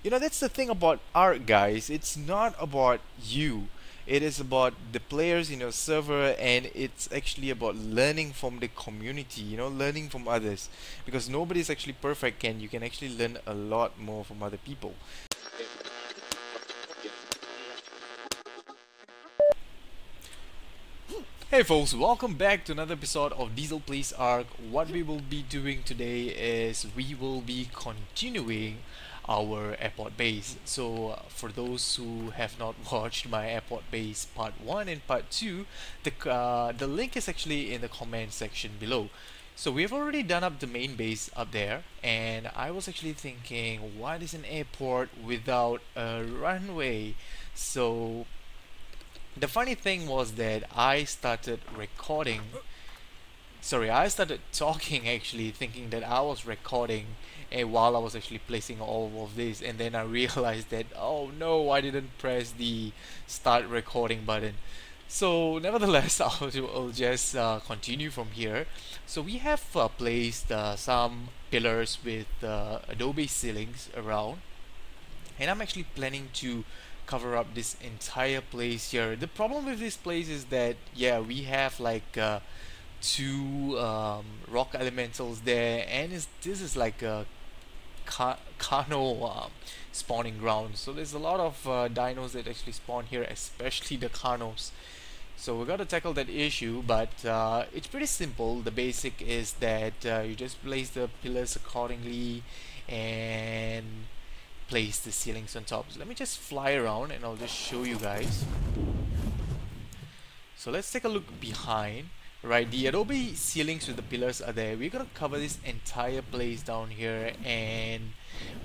You know, that's the thing about art, guys. It's not about you. It is about the players in your server, and it's actually about learning from the community, you know, learning from others. Because nobody is actually perfect, and you can actually learn a lot more from other people. Hey folks, welcome back to another episode of Diesel Plays Arc. What we will be doing today is we will be continuing our airport base. So for those who have not watched my airport base part 1 and part 2, the link is actually in the comment section below. So we've already done up the main base up there, and I was actually thinking, what is an airport without a runway? So the funny thing was that I started recording. Sorry, I started talking actually, thinking that I was recording while I was actually placing all of this, and then I realized that, oh no, I didn't press the start recording button. So, nevertheless, I'll just continue from here. So, we have placed some pillars with Adobe ceilings around, and I'm actually planning to cover up this entire place here. The problem with this place is that, yeah, we have like two rock elementals there, and this is like a Kano spawning ground. So there's a lot of dinos that actually spawn here, especially the Kanos. So we got to tackle that issue, but it's pretty simple. The basic is that you just place the pillars accordingly and place the ceilings on top. So let me just fly around and I'll just show you guys. So let's take a look behind. Right, the Adobe ceilings with the pillars are there. We're gonna cover this entire place down here, and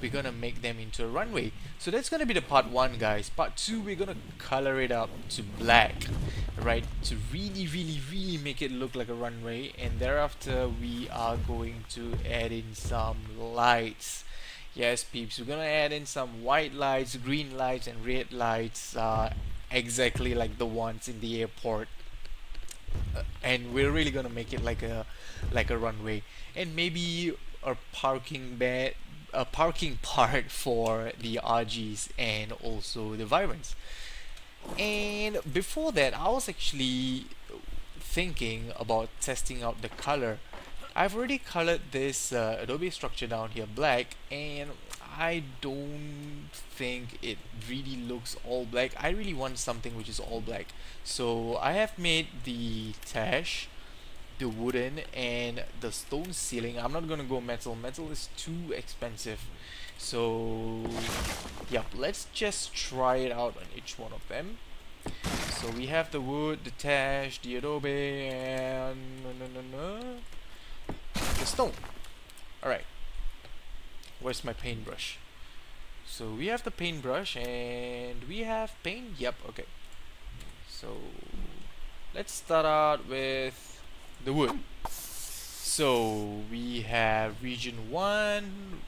we're gonna make them into a runway. So that's gonna be the part 1, guys. Part 2, we're gonna color it up to black, right, to really make it look like a runway. And thereafter we are going to add in some lights. Yes, peeps, we're gonna add in some white lights, green lights, and red lights, exactly like the ones in the airport. And we're really gonna make it like a runway, and maybe a parking part for the RGs and also the Vyrants. And before that, I was actually thinking about testing out the color. I've already colored this Adobe structure down here black, and I don't think it really looks all black. I really want something which is all black. So I have made the thatch, the wooden, and the stone ceiling. I'm not gonna go metal. Metal is too expensive. So yep, let's just try it out on each one of them. So we have the wood, the thatch, the Adobe, and the stone. Alright, where's my paintbrush? So we have the paintbrush and we have paint. Yep, okay. So let's start out with the wood. So we have region 1.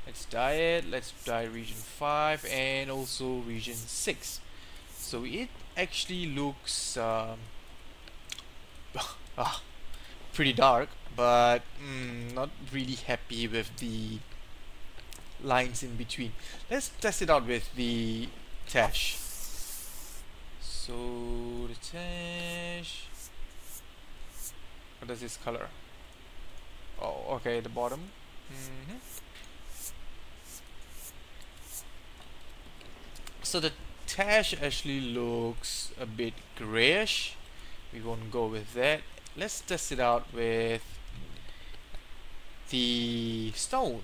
Let's dye it. Let's dye region 5 and also region 6. So it actually looks pretty dark, but not really happy with the lines in between. Let's test it out with the thatch. So the thatch, what does this color? Oh, okay, the bottom. So the thatch actually looks a bit grayish. We won't go with that. Let's test it out with the stone.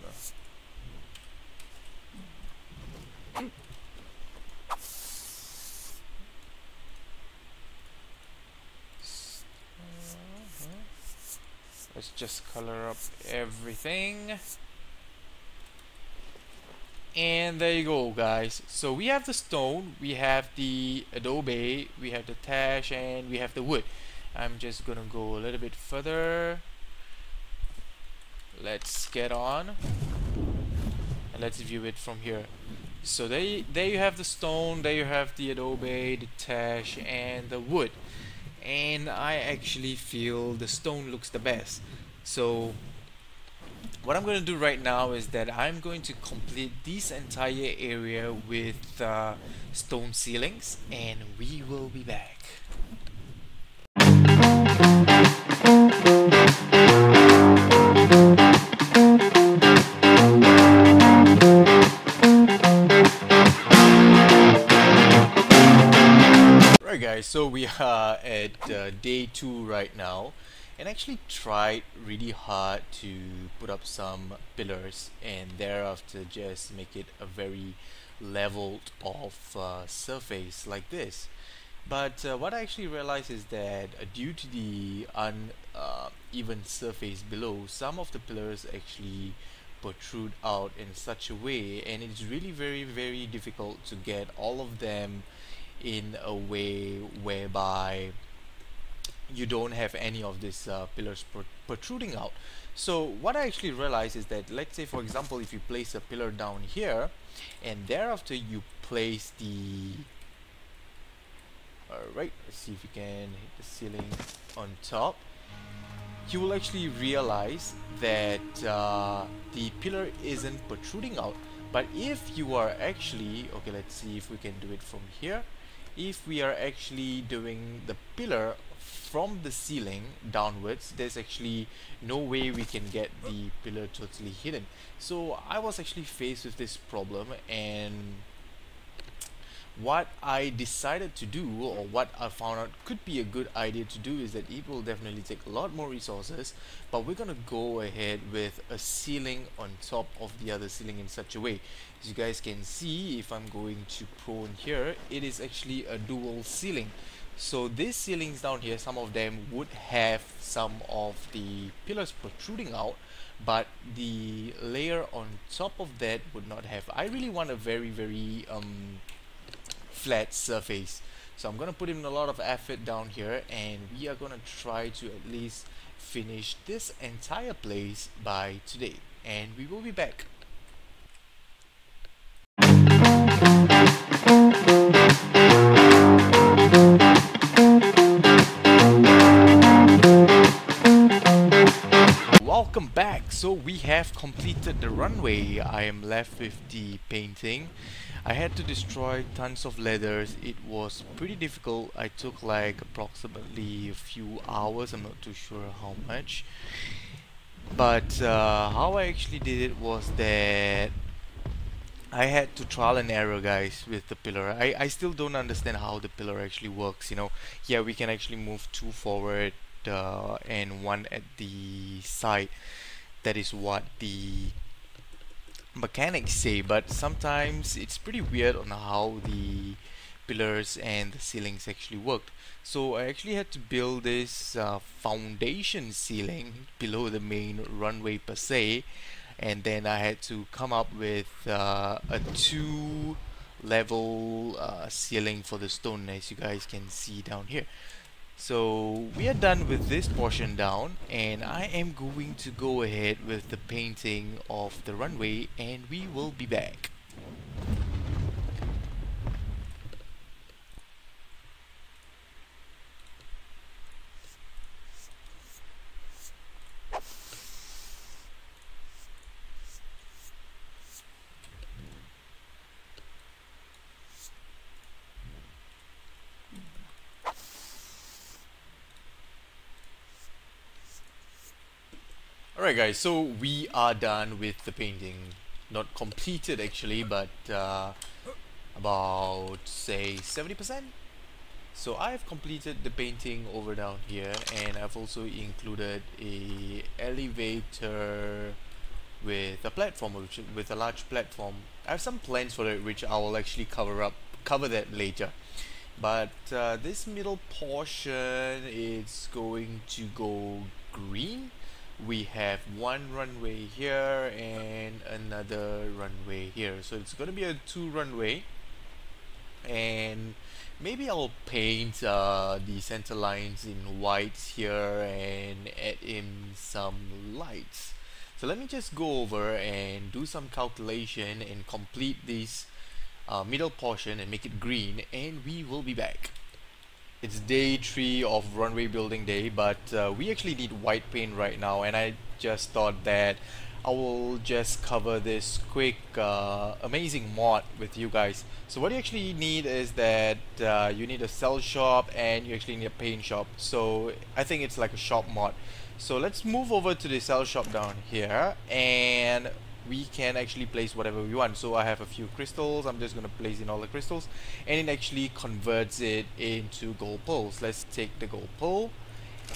Let's just color up everything. And there you go, guys. So we have the stone, we have the Adobe, we have the thatch, and we have the wood. I'm just gonna go a little bit further. Let's get on and let's view it from here. So there you have the stone, there you have the Adobe, the thatch, and the wood. And I actually feel the stone looks the best. So What I'm going to do right now is that I'm going to complete this entire area with stone ceilings, and we will be back. Right guys, so we are at day 2 right now, and actually tried really hard to put up some pillars and thereafter just make it a very leveled off surface like this. But what I actually realized is that due to the uneven surface below, some of the pillars actually protrude out in such a way, and it's really very difficult to get all of them in a way whereby you don't have any of these pillars protruding out. So what I actually realized is that, let's say for example, if you place a pillar down here and thereafter you place the alright, let's see if you can hit the ceiling on top, you will actually realize that the pillar isn't protruding out. But if you are actually, okay, let's see if we can do it from here. If we are actually doing the pillar from the ceiling downwards, there's actually no way we can get the pillar totally hidden. So I was actually faced with this problem, and what I decided to do, or what I found out could be a good idea to do, is that it will definitely take a lot more resources, but we're gonna go ahead with a ceiling on top of the other ceiling in such a way. As you guys can see, if I'm going to prone here, it is actually a dual ceiling. So these ceilings down here, some of them would have some of the pillars protruding out, but the layer on top of that would not have. I really want a very flat surface, so I'm gonna put in a lot of effort down here, and we are gonna try to at least finish this entire place by today, and we will be back. Welcome back. So we have completed the runway. I am left with the painting. I had to destroy tons of leathers. It was pretty difficult. I took like approximately a few hours. I'm not too sure how much. But how I actually did it was that I had to trial and error, guys, with the pillar. I still don't understand how the pillar actually works, you know. Yeah, we can actually move two forward and one at the side. That is what the mechanics say, but sometimes it's pretty weird on how the pillars and the ceilings actually worked. So I actually had to build this foundation ceiling below the main runway per se, and then I had to come up with a two level ceiling for the stone, as you guys can see down here. So we are done with this portion down, and I am going to go ahead with the painting of the runway, and we will be back. Alright guys, so we are done with the painting. Not completed actually, but about say 70%. So I've completed the painting over down here, and I've also included a elevator with a platform, with a large platform. I have some plans for it which I will actually cover that later. But this middle portion is going to go green. We have one runway here and another runway here, so it's gonna be a two runway, and maybe I'll paint the center lines in whites here and add in some lights. So let me just go over and do some calculation and complete this middle portion and make it green, and we will be back. It's day 3 of runway building day, but we actually need white paint right now, and I just thought that I will just cover this quick amazing mod with you guys. So what you actually need is that you need a cell shop and you actually need a paint shop. So I think it's like a shop mod. So let's move over to the cell shop down here, and we can actually place whatever we want. So I have a few crystals. I'm just gonna place in all the crystals, and it actually converts it into gold pearls. Let's take the gold pearl,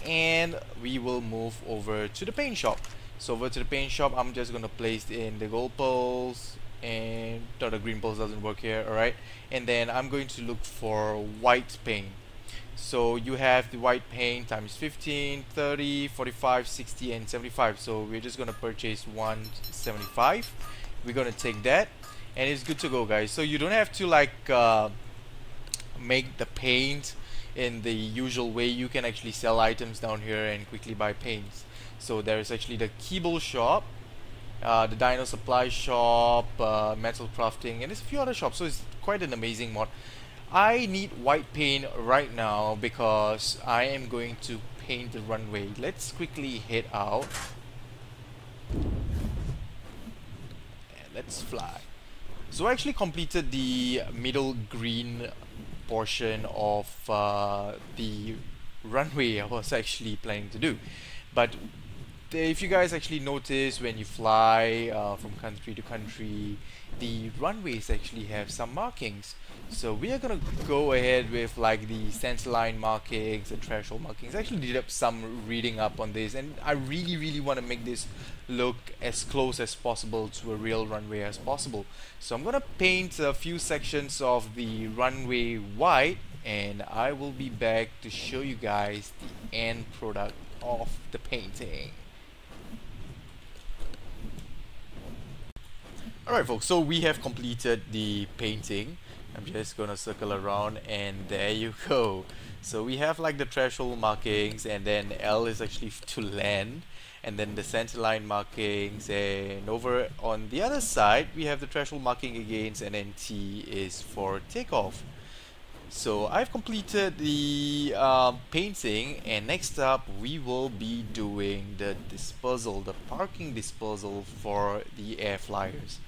and we will move over to the paint shop. So over to the paint shop, I'm just gonna place in the gold pearls, and no, the green pearls doesn't work here. All right, and then I'm going to look for white paint. So you have the white paint times 15, 30, 45, 60 and 75. So we're just gonna purchase 175. We're gonna take that, and it's good to go, guys. So you don't have to like make the paint in the usual way. You can actually sell items down here and quickly buy paints. So there's actually the keyboard shop, the dino supply shop, metal crafting, and there's a few other shops. So it's quite an amazing mod. I need white paint right now because I am going to paint the runway. Let's quickly head out and let's fly. So I actually completed the middle green portion of the runway I was actually planning to do. But if you guys actually notice, when you fly from country to country, the runways actually have some markings. So we are gonna go ahead with like the center line markings and threshold markings. I actually did up some reading up on this, and I really want to make this look as close as possible to a real runway as possible. So I'm gonna paint a few sections of the runway white, and I will be back to show you guys the end product of the painting. Alright folks, so we have completed the painting. I'm just gonna circle around, and there you go. So we have like the threshold markings, and then L is actually to land, and then the center line markings, and over on the other side we have the threshold marking again, and then T is for takeoff. So I've completed the painting, and next up we will be doing the dispersal, the parking dispersal for the air flyers.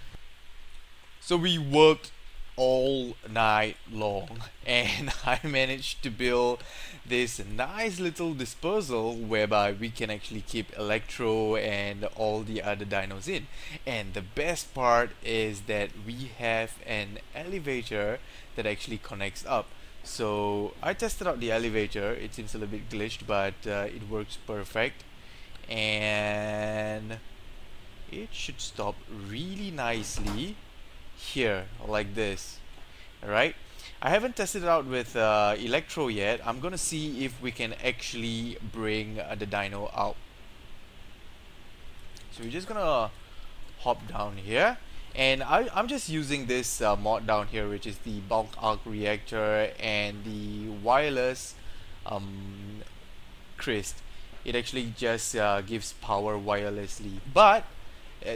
So we worked all night long, and I managed to build this nice little dispersal whereby we can actually keep Electro and all the other dinos in. And the best part is that we have an elevator that actually connects up. So I tested out the elevator. It seems a little bit glitched, but it works perfect, and it should stop really nicely here like this. Alright, I haven't tested it out with Electro yet. I'm gonna see if we can actually bring the dino out. So we're just gonna hop down here, and I'm just using this mod down here, which is the bulk arc reactor and the wireless crest. It actually just gives power wirelessly, but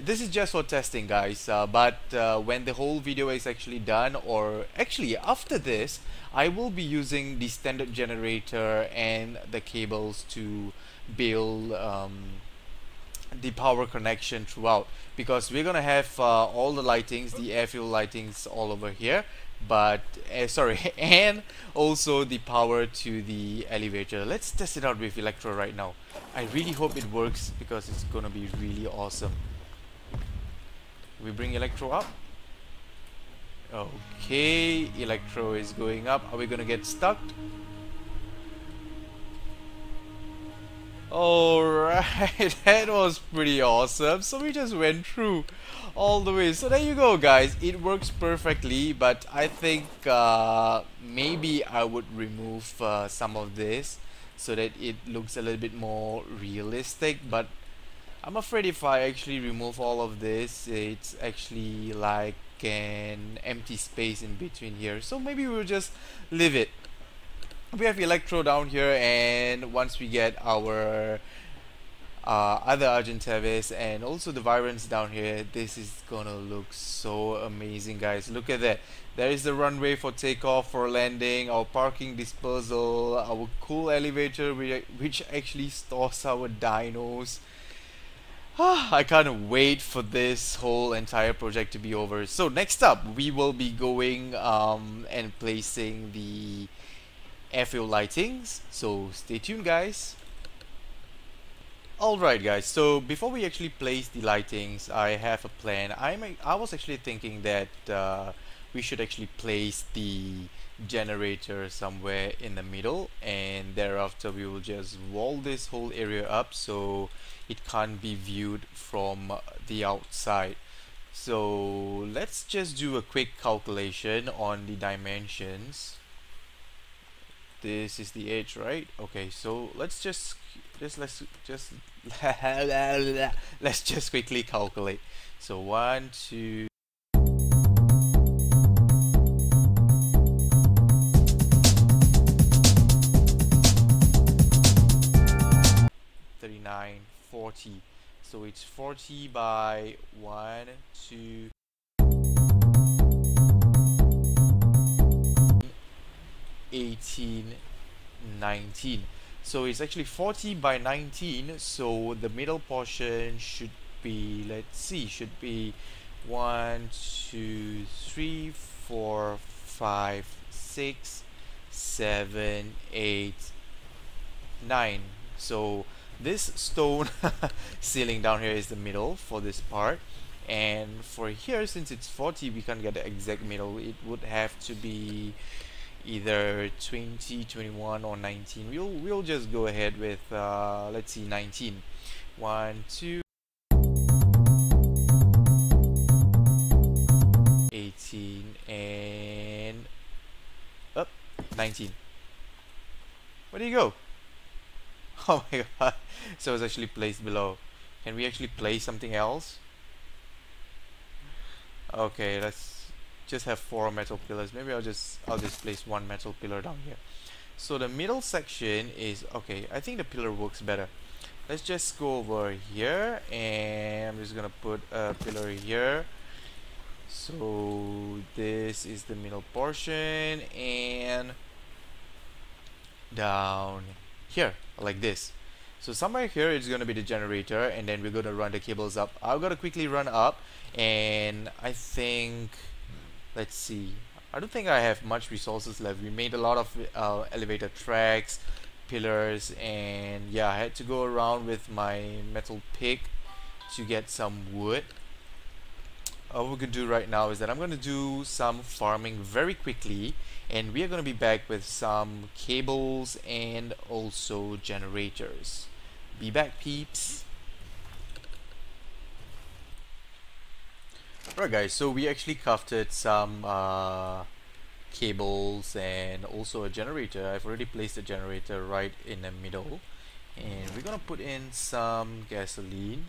this is just for testing, guys, but when the whole video is actually done, or actually after this, I will be using the standard generator and the cables to build the power connection throughout, because we're gonna have all the lightings, the airfield lightings all over here, but sorry, and also the power to the elevator. Let's test it out with Electro right now. I really hope it works because it's gonna be really awesome. We bring Electro up. Okay, Electro is going up. Are we gonna get stuck? Alright, that was pretty awesome. So we just went through all the way. So there you go, guys. It works perfectly, but I think maybe I would remove some of this so that it looks a little bit more realistic. But I'm afraid if I actually remove all of this, it's actually like an empty space in between here. So maybe we'll just leave it. We have Electro down here, and once we get our other Argentavis and also the Virons down here, this is gonna look so amazing, guys. Look at that. There is the runway for takeoff, for landing, our parking dispersal, our cool elevator which actually stores our dinos. I can't wait for this whole entire project to be over. So next up, we will be going and placing the airfield lightings. So stay tuned, guys. Alright guys, so before we actually place the lightings, I have a plan. I was actually thinking that we should actually place the generator somewhere in the middle, and thereafter we will just wall this whole area up so it can't be viewed from the outside. So let's just do a quick calculation on the dimensions. This is the edge, right? Okay, so let's just let's just let's just quickly calculate. So 1 2 39 40. So it's 40 by 1 2 18 19. So it's actually 40 by 19, so the middle portion should be, let's see, should be 1 2 3 4 5 6 7 8 9. So this stone ceiling down here is the middle for this part, and for here, since it's 40, we can't get the exact middle. It would have to be either 20, 21, or 19. We'll just go ahead with let's see, 19. 1 2 18 and up 19. Where do you go? Oh my god. So it's actually placed below. Can we actually place something else? Okay, let's just have 4 metal pillars. Maybe I'll just place 1 metal pillar down here. So the middle section is okay. I think the pillar works better. Let's just go over here, and I'm just gonna put a pillar here. So this is the middle portion, and down here like this. So somewhere here it's gonna be the generator, and then we're gonna run the cables up. I'm gonna quickly run up, and I think, let's see, I don't think I have much resources left. We made a lot of elevator tracks, pillars, and yeah, I had to go around with my metal pick to get some wood. What we're gonna do right now is that I'm gonna do some farming very quickly, and we are gonna be back with some cables and also generators. Be back, peeps. Alright guys, so we actually crafted some cables and also a generator. I've already placed the generator right in the middle, and we're gonna put in some gasoline.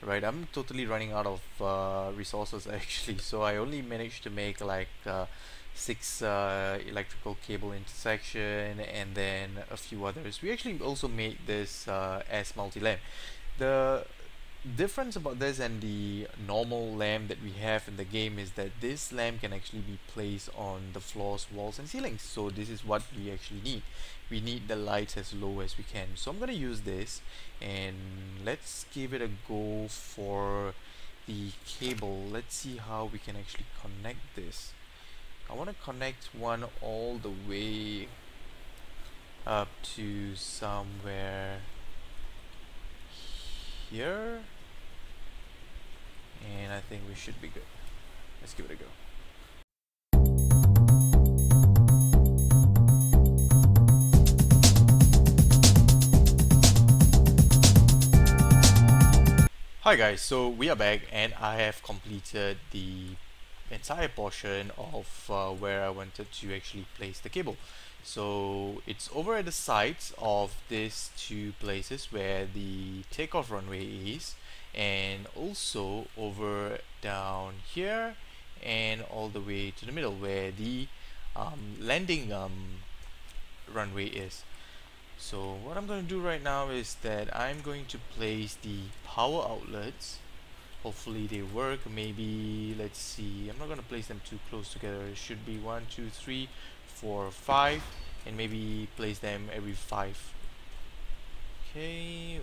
Right, I'm totally running out of resources actually, so I only managed to make like 6 electrical cable intersection, and then a few others. We actually also made this as multi-lamp. The difference about this and the normal lamp that we have in the game is that this lamp can actually be placed on the floors, walls, and ceilings. So this is what we actually need. We need the lights as low as we can. So I'm gonna use this, and let's give it a go for the cable. Let's see how we can actually connect this. I want to connect one all the way up to somewhere here, and I think we should be good. Let's give it a go. Hi guys, so we are back, and I have completed the entire portion of where I wanted to actually place the cable. So it's over at the sides of these 2 places where the takeoff runway is, and also over down here and all the way to the middle where the landing runway is. So what I'm going to do right now is that I'm going to place the power outlets. Hopefully they work. Maybe, let's see, I'm not going to place them too close together. It should be 1 2 3 4 5, and maybe place them every 5. Okay,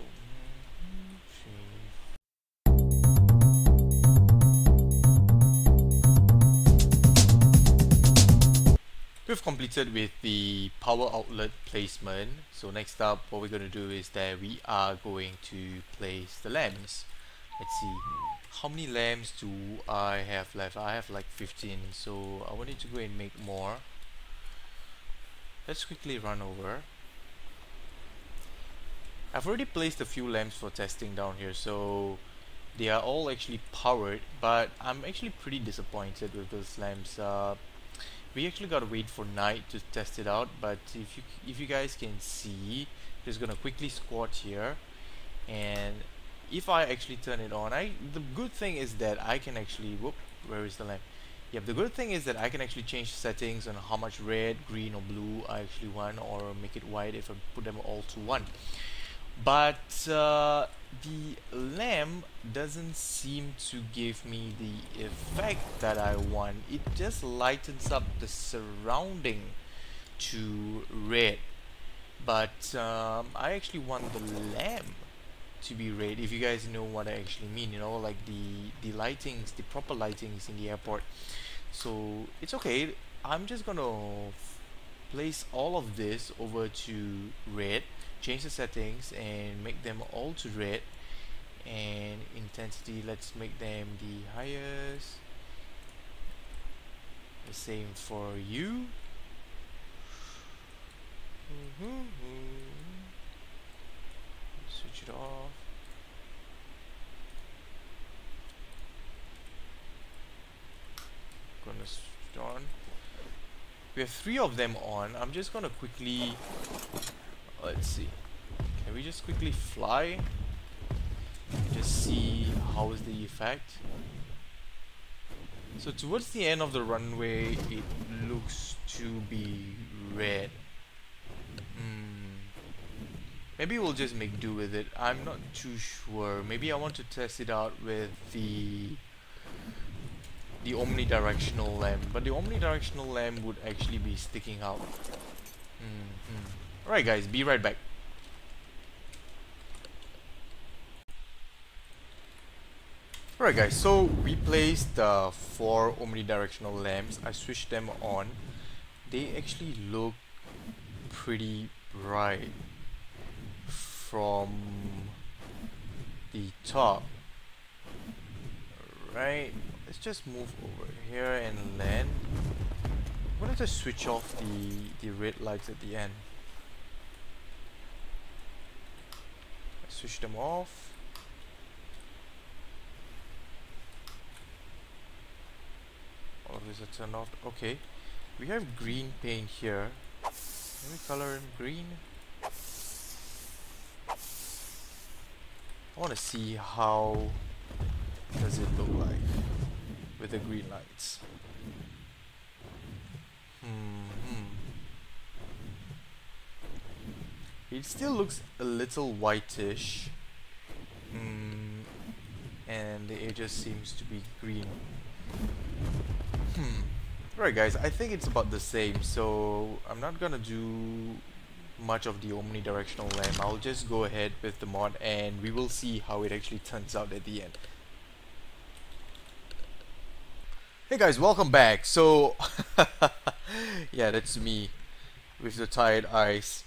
we've completed with the power outlet placement. So next up, what we're going to do is that we are going to place the lamps. Let's see, how many lamps do I have left? I have like 15, so I wanted to go and make more. Let's quickly run over. I've already placed a few lamps for testing down here, so they are all actually powered, but I'm actually pretty disappointed with those lamps. We actually gotta wait for night to test it out, but if you guys can see, just gonna quickly squat here, and if I actually turn it on, the good thing is that I can actually, whoop, where is the lamp? Yep, the good thing is that I can actually change settings on how much red, green or blue I actually want, or make it white if I put them all to 1. But the lamp doesn't seem to give me the effect that I want. It just lightens up the surrounding to red, but I actually want the lamp to be red, if you guys know what I actually mean, you know, like the lightings, the proper lightings in the airport. So it's okay, I'm just gonna place all of this over to red, change the settings and make them all to red, and intensity, let's make them the highest, the same for you. Switch it off. Gonna switch it on. We have 3 of them on. I'm just gonna quickly, let's see, can we just quickly fly, just see how is the effect. So towards the end of the runway it looks to be red. Maybe we'll just make do with it, I'm not too sure. Maybe I want to test it out with the omnidirectional lamp, but the omnidirectional lamp would actually be sticking out. Alright guys, be right back. Alright guys, so we placed 4 omnidirectional lamps. I switched them on. They actually look pretty bright from the top. Right, let's just move over here and land. I'm gonna just switch off the red lights at the end. Switch them off. All of these are turned off. Okay, we have green paint here. Let me color in green. I want to see how does it look like with the green lights. It still looks a little whitish, and the edges seems to be green. Right guys, I think it's about the same, so I'm not gonna do much of the omnidirectional lamp. I'll just go ahead with the mod and we will see how it actually turns out at the end. Hey guys, welcome back. So yeah, that's me with the tired eyes.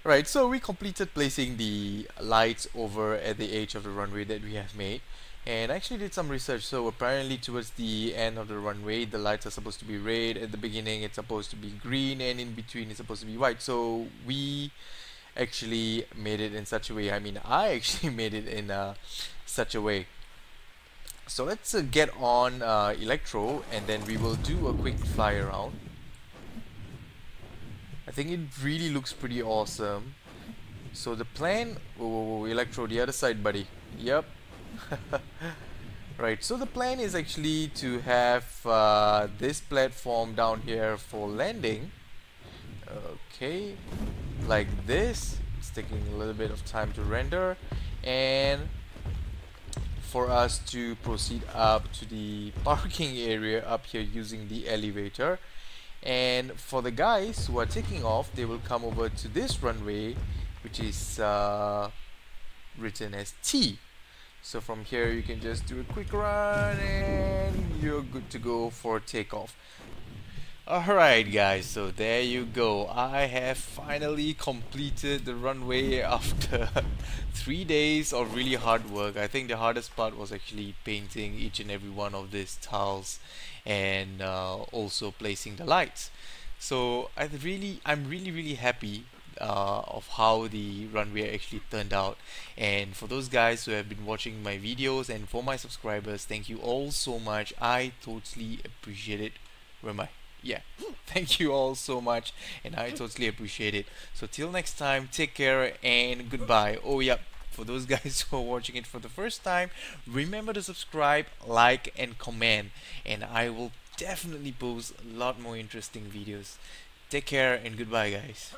Right, so we completed placing the lights over at the edge of the runway that we have made, and I actually did some research. So apparently towards the end of the runway the lights are supposed to be red, at the beginning it's supposed to be green, and in between it's supposed to be white. So we actually made it in such a way, I actually made it in such a way. So let's get on Electro and then we will do a quick fly around. I think it really looks pretty awesome. So the plan, Electro, the other side, buddy. Yep. Right, so the plan is actually to have this platform down here for landing. Okay, like this. It's taking a little bit of time to render, and for us to proceed up to the parking area up here using the elevator. And for the guys who are taking off, they will come over to this runway, which is written as T. So from here you can just do a quick run and you're good to go for takeoff. Alright guys, so there you go. I have finally completed the runway after 3 days of really hard work. I think the hardest part was actually painting each and every one of these tiles and also placing the lights. So I'm really happy of how the runway actually turned out. And for those guys who have been watching my videos and for my subscribers, thank you all so much. I totally appreciate it. Where am I? Yeah, thank you all so much, and I totally appreciate it. So till next time, take care and goodbye. Oh yeah, for those guys who are watching it for the first time, remember to subscribe, like and comment, and I will definitely post a lot more interesting videos. Take care and goodbye guys.